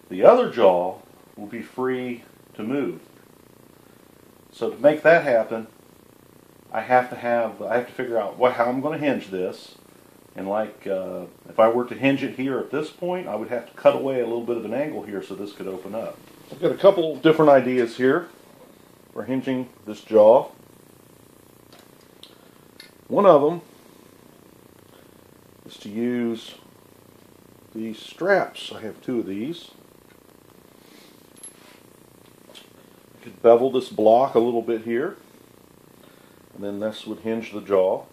The other jaw will be free to move. So to make that happen, I have to figure out how I'm going to hinge this. And if I were to hinge it here at this point, I would have to cut away a little bit of an angle here so this could open up. I've got a couple different ideas here for hinging this jaw. One of them is to use these straps. I have two of these. I could bevel this block a little bit here, and then this would hinge the jaw.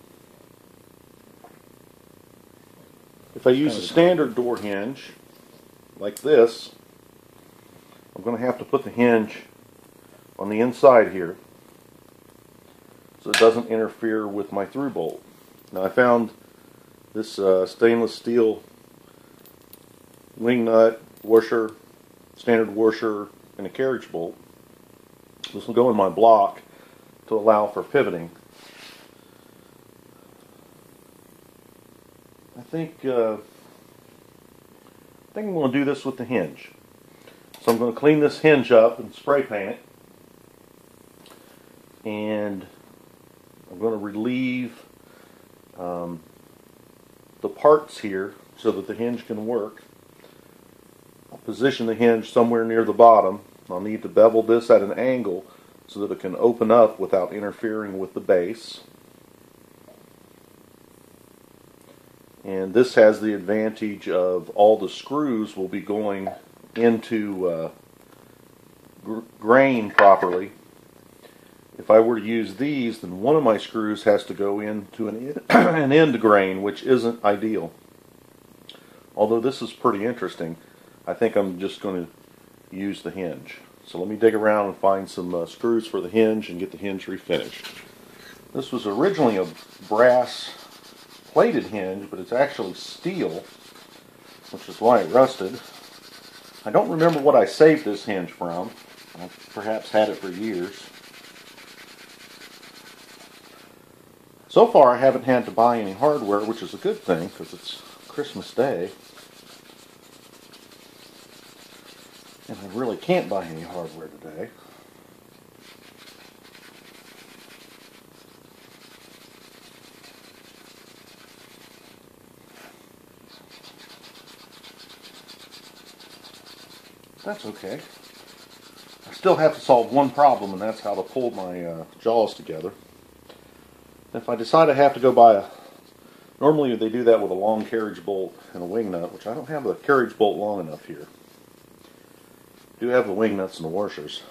If I use a standard door hinge like this, I'm going to have to put the hinge on the inside here so it doesn't interfere with my through bolt. Now I found this stainless steel wing nut, washer, standard washer, and a carriage bolt. This will go in my block to allow for pivoting. I think I'm going to do this with the hinge. So I'm going to clean this hinge up and spray paint it. And I'm going to relieve the parts here so that the hinge can work. I'll position the hinge somewhere near the bottom. I'll need to bevel this at an angle so that it can open up without interfering with the base. And this has the advantage of all the screws will be going into grain properly. If I were to use these, then one of my screws has to go into an end grain, which isn't ideal. Although this is pretty interesting, I think I'm just going to use the hinge. So let me dig around and find some screws for the hinge and get the hinge refinished. This was originally a brass plated hinge, but it's actually steel, which is why it rusted. I don't remember what I saved this hinge from. I perhaps had it for years. So far I haven't had to buy any hardware, which is a good thing because it's Christmas Day. And I really can't buy any hardware today. That's okay. I still have to solve one problem, and that's how to pull my jaws together. If I decide I have to go buy normally they do that with a long carriage bolt and a wing nut, which I don't have the carriage bolt long enough here. I do have the wing nuts and the washers.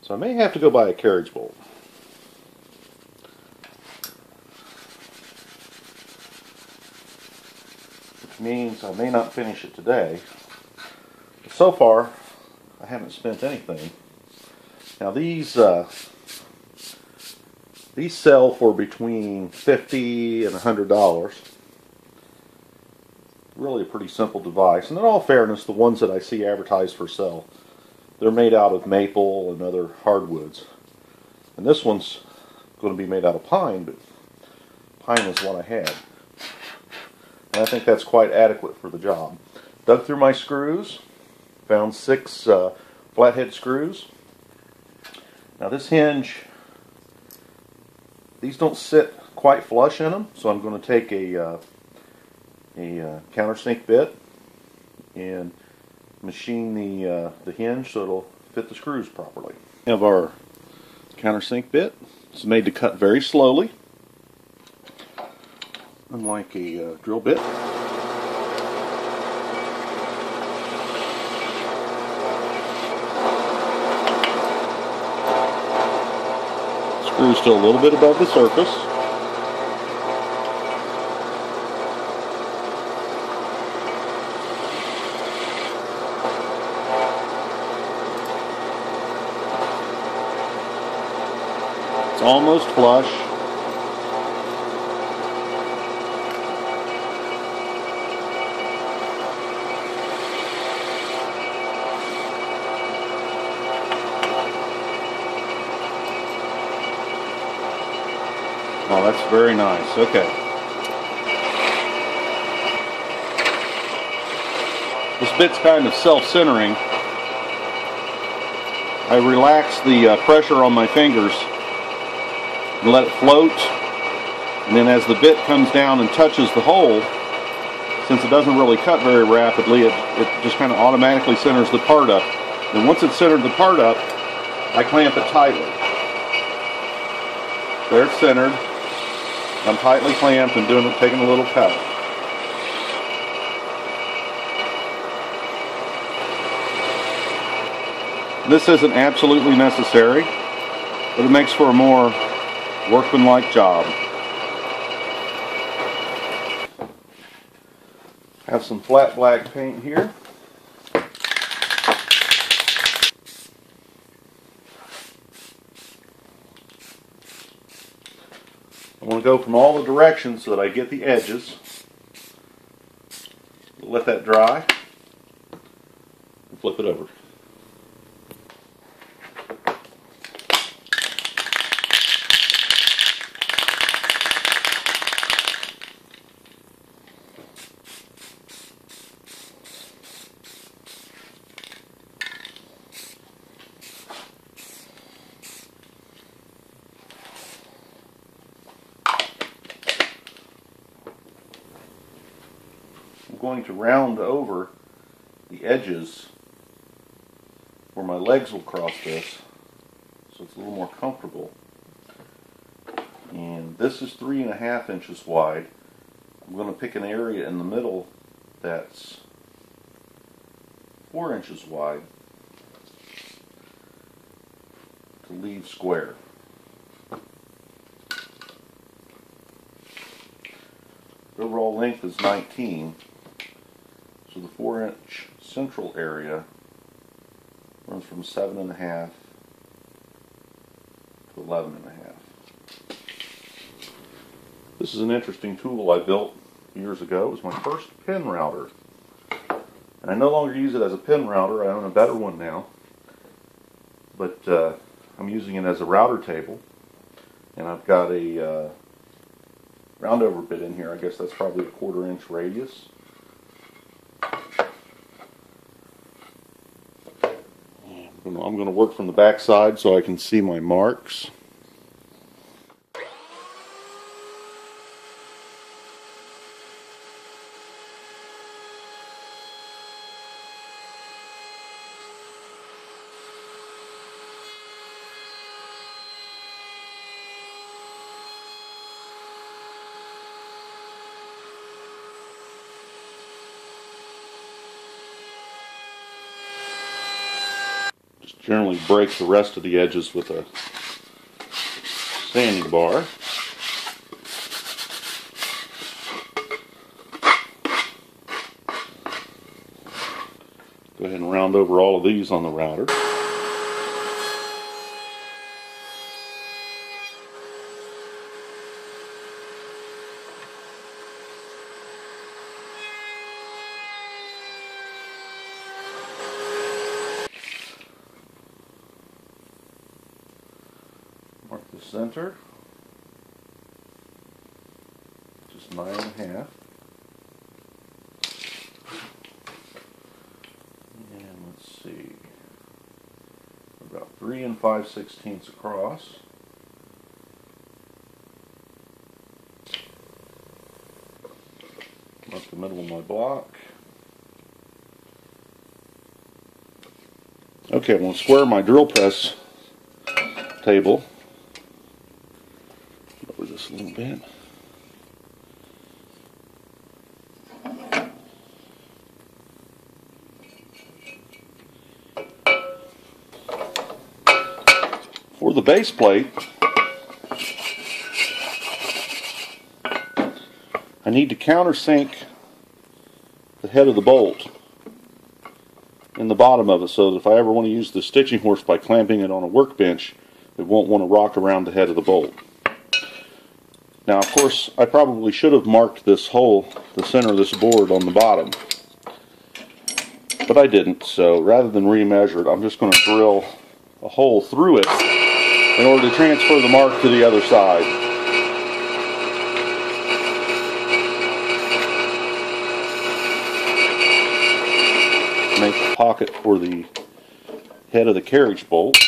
So I may have to go buy a carriage bolt. Which means I may not finish it today. But so far, I haven't spent anything. Now these sell for between $50 and $100. Really a pretty simple device. And in all fairness, the ones that I see advertised for sale, they're made out of maple and other hardwoods. And this one's going to be made out of pine, but pine is what I had. And I think that's quite adequate for the job. Dug through my screws, found 6 flathead screws. Now this hinge, these don't sit quite flush in them, so I'm going to take a countersink bit and machine the hinge so it'll fit the screws properly. We have our countersink bit. It's made to cut very slowly, unlike a drill bit. Screws still a little bit above the surface. It's almost flush. Oh, that's very nice. Okay. This bit's kind of self-centering. I relax the pressure on my fingers and let it float. And then as the bit comes down and touches the hole, since it doesn't really cut very rapidly, it just kind of automatically centers the part up. And once it's centered the part up, I clamp it tightly. There it's centered. I'm tightly clamped and taking a little cut. This isn't absolutely necessary, but it makes for a more workmanlike job. Have some flat black paint here. I want to go from all the directions so that I get the edges. Let that dry and flip it over. I'm going to round over the edges where my legs will cross this, so it's a little more comfortable. And this is 3.5 inches wide. I'm going to pick an area in the middle that's 4 inches wide to leave square. The overall length is 19. So the 4-inch central area runs from 7.5 to 11.5. This is an interesting tool I built years ago. It was my first pin router. And I no longer use it as a pin router. I own a better one now. But I'm using it as a router table. And I've got a roundover bit in here. I guess that's probably a 1/4 inch radius. I'm going to work from the back side so I can see my marks. Generally break the rest of the edges with a sanding bar. Go ahead and round over all of these on the router. Mark the center, just 9.5. And let's see, about 3 5/16 across. Mark the middle of my block. Okay, I'm going to square my drill press table. Lower this a little bit. For the base plate, I need to countersink the head of the bolt in the bottom of it so that if I ever want to use the stitching horse by clamping it on a workbench, it won't want to rock around the head of the bolt. Now, of course, I probably should have marked this hole, the center of this board, on the bottom, but I didn't. So rather than remeasure it, I'm just going to drill a hole through it in order to transfer the mark to the other side. pocket for the head of the carriage bolt.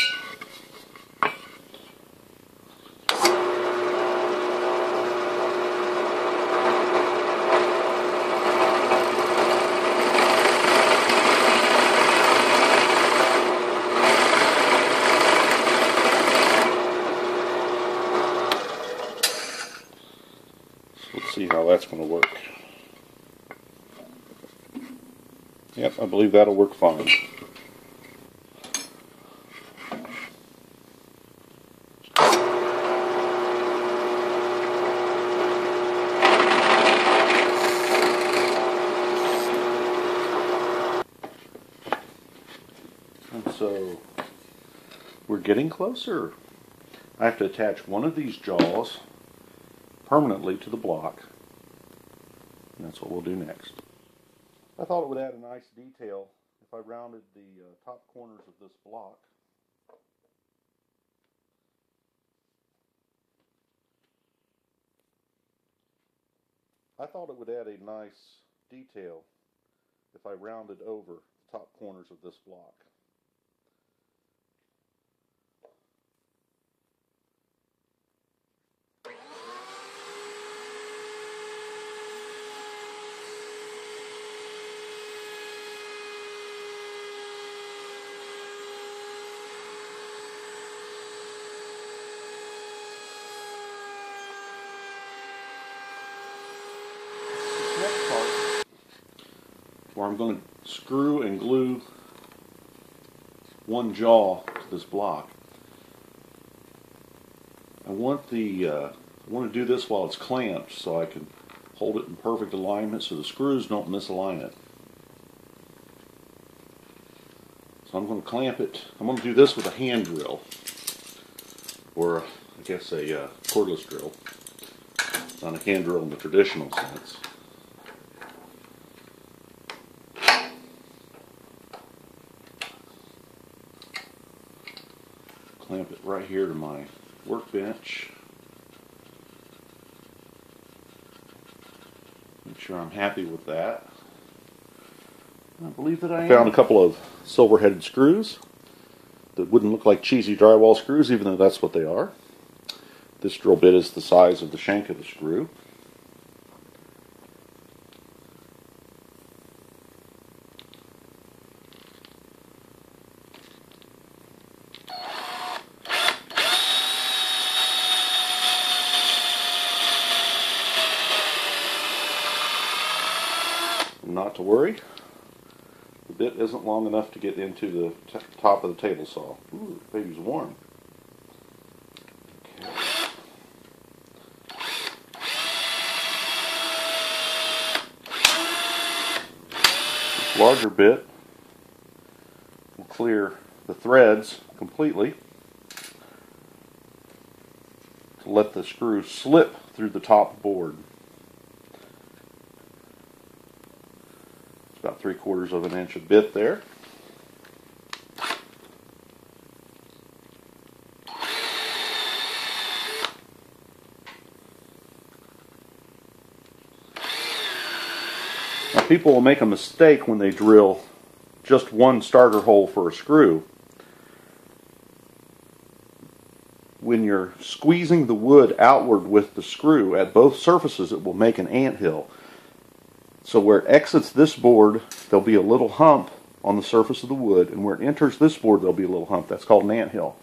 Let's see how that's going to work. Yep, I believe that'll work fine. And so we're getting closer. I have to attach one of these jaws permanently to the block, and that's what we'll do next. I thought it would add a nice detail if I rounded the top corners of this block. I thought it would add a nice detail if I rounded over the top corners of this block. Next part, where I'm going to screw and glue one jaw to this block. I want to do this while it's clamped so I can hold it in perfect alignment so the screws don't misalign it. So I'm going to clamp it. I'm going to do this with a hand drill, or I guess a cordless drill. It's not a hand drill in the traditional sense. Clamp it right here to my workbench. Make sure I'm happy with that. I believe that I found a couple of silver-headed screws that wouldn't look like cheesy drywall screws, even though that's what they are. This drill bit is the size of the shank of the screw. Not to worry, the bit isn't long enough to get into the top of the table saw. Ooh, the baby's warm. Okay. This larger bit will clear the threads completely to let the screw slip through the top board. About 3/4 of an inch of bit there. Now people will make a mistake when they drill just one starter hole for a screw. When you're squeezing the wood outward with the screw at both surfaces, it will make an anthill. So where it exits this board, there'll be a little hump on the surface of the wood, and where it enters this board, there'll be a little hump. That's called an anthill.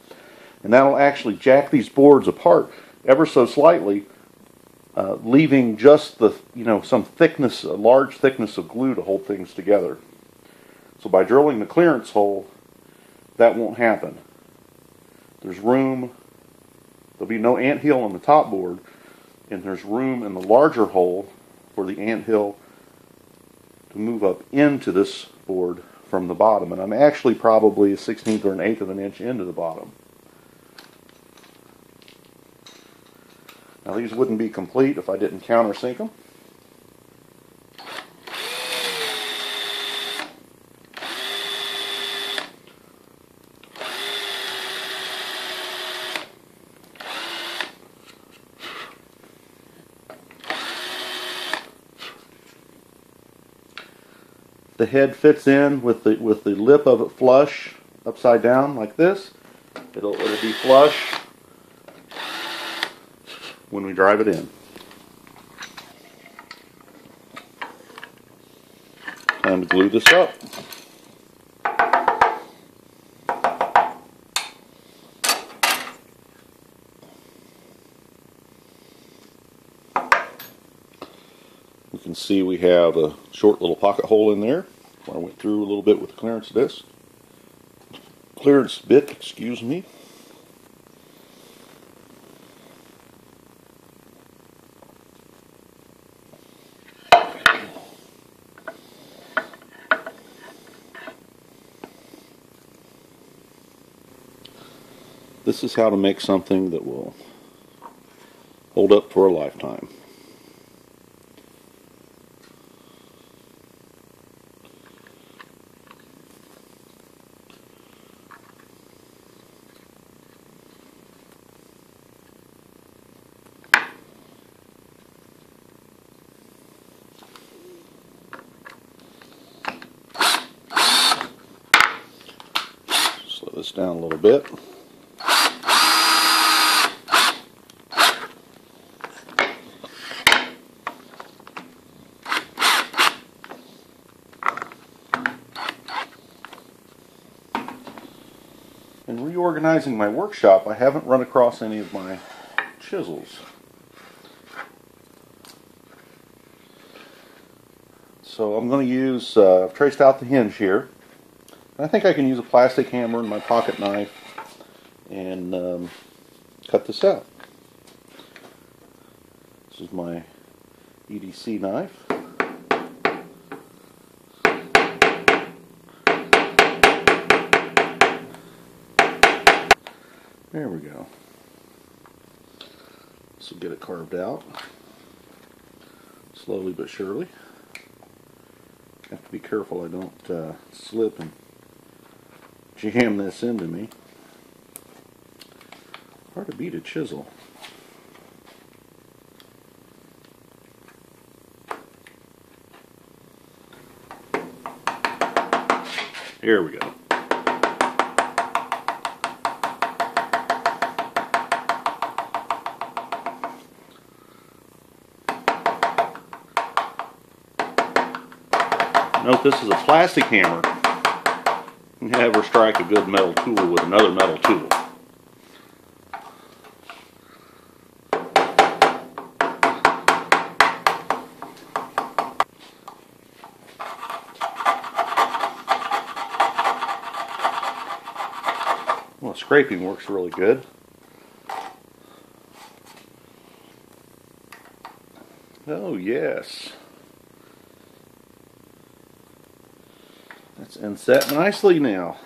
And that'll actually jack these boards apart ever so slightly, leaving just the, some thickness, a large thickness of glue to hold things together. So by drilling the clearance hole, that won't happen. There's room, there'll be no anthill on the top board, and there's room in the larger hole for the anthill to move up into this board from the bottom. And I'm actually probably a 1/16 or an 1/8 of an inch into the bottom. Now these wouldn't be complete if I didn't countersink them. the head fits in with the lip of it flush upside down like this. It'll be flush when we drive it in. Time to glue this up. You can see we have a short little pocket hole in there. I went through a little bit with the clearance bit, excuse me. This is how to make something that will hold up for a lifetime. Slow this down a little bit. In reorganizing my workshop, I haven't run across any of my chisels. So I'm going to use, I've traced out the hinge here. I think I can use a plastic hammer and my pocket knife and cut this out. This is my EDC knife. There we go. This will get it carved out. Slowly but surely. Have to be careful I don't slip and jam this into me. Hard to beat a chisel. Here we go. Note this is a plastic hammer. Never strike a good metal tool with another metal tool. Well, scraping works really good. Oh yes. That's inset nicely now.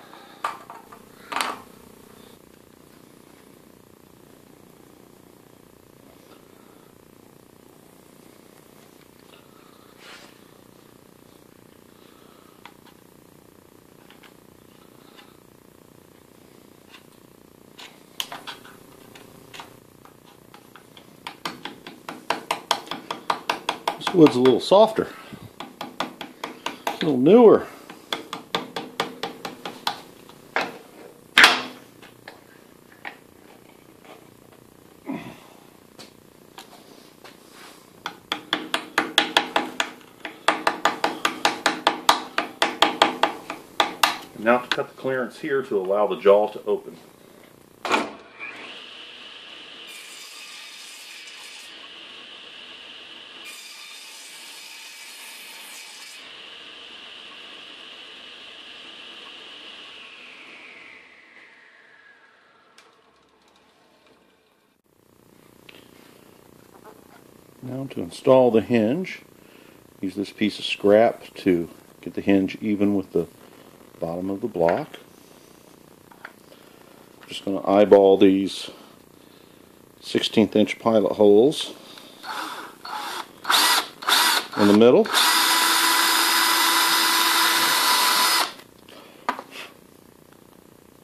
This wood's a little softer, a little newer. Now to cut the clearance here to allow the jaw to open. Now to install the hinge, use this piece of scrap to get the hinge even with the bottom of the block. Just going to eyeball these 16th inch pilot holes in the middle.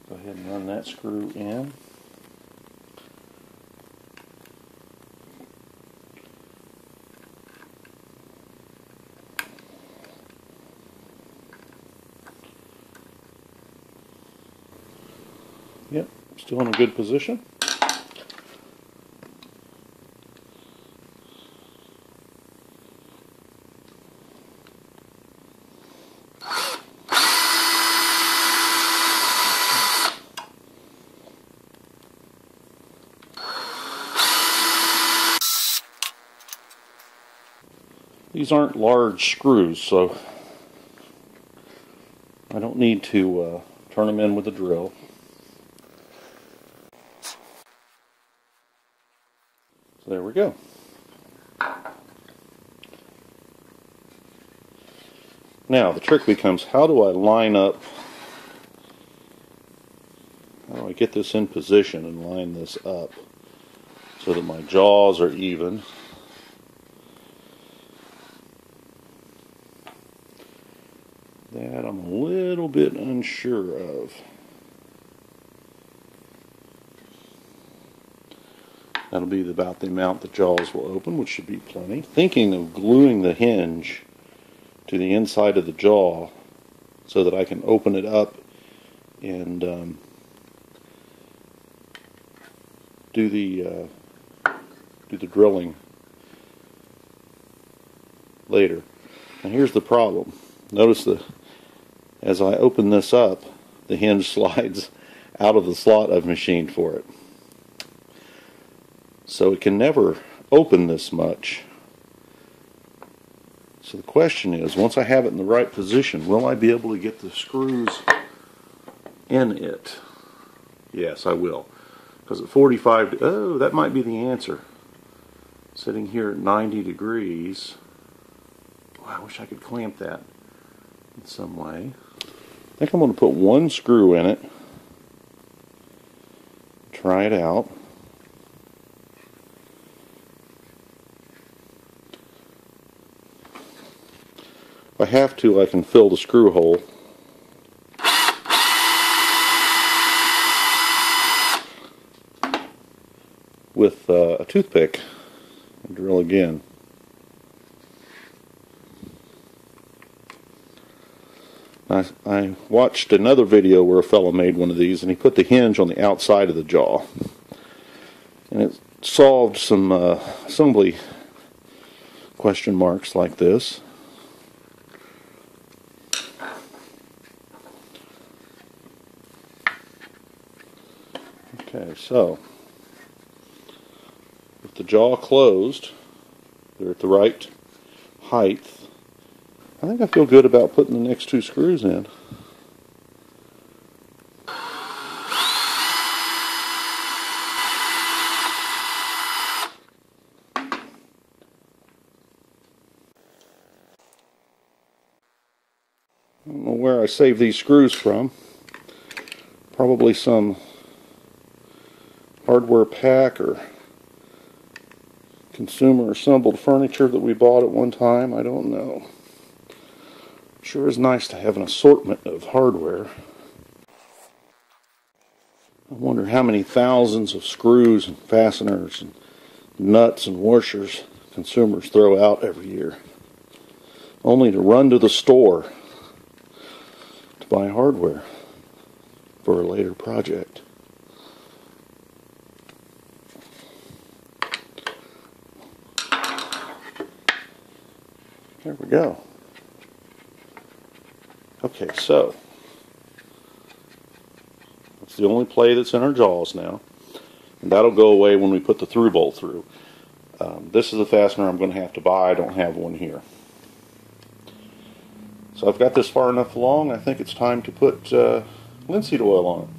Go ahead and run that screw in. Yep, still in a good position. These aren't large screws, so I don't need to turn them in with a drill. So there we go. Now the trick becomes, how do I line up, how do I get this in position and line this up so that my jaws are even? That I'm a little bit unsure of. That'll be about the amount the jaws will open, which should be plenty. Thinking of gluing the hinge to the inside of the jaw so that I can open it up and do the drilling later. And here's the problem. Notice as I open this up, the hinge slides out of the slot I've machined for it. So it can never open this much. So the question is, once I have it in the right position, will I be able to get the screws in it? Yes, I will. Because at 45, oh, that might be the answer. Sitting here at 90 degrees, I wish I could clamp that in some way. I think I'm going to put one screw in it, try it out. If I have to, I can fill the screw hole. With a toothpick and drill again. I watched another video where a fellow made one of these, and he put the hinge on the outside of the jaw, and it solved some assembly question marks like this. Okay, so with the jaw closed, they're at the right height. I think I feel good about putting the next two screws in. I don't know where I saved these screws from. Probably some hardware pack or consumer assembled furniture that we bought at one time. I don't know. Sure is nice to have an assortment of hardware. I wonder how many thousands of screws and fasteners and nuts and washers consumers throw out every year, only to run to the store to buy hardware for a later project. There we go. Okay, so that's the only play that's in our jaws now, and that'll go away when we put the through bolt through. This is a fastener I'm going to have to buy. I don't have one here. So I've got this far enough along, I think it's time to put linseed oil on it.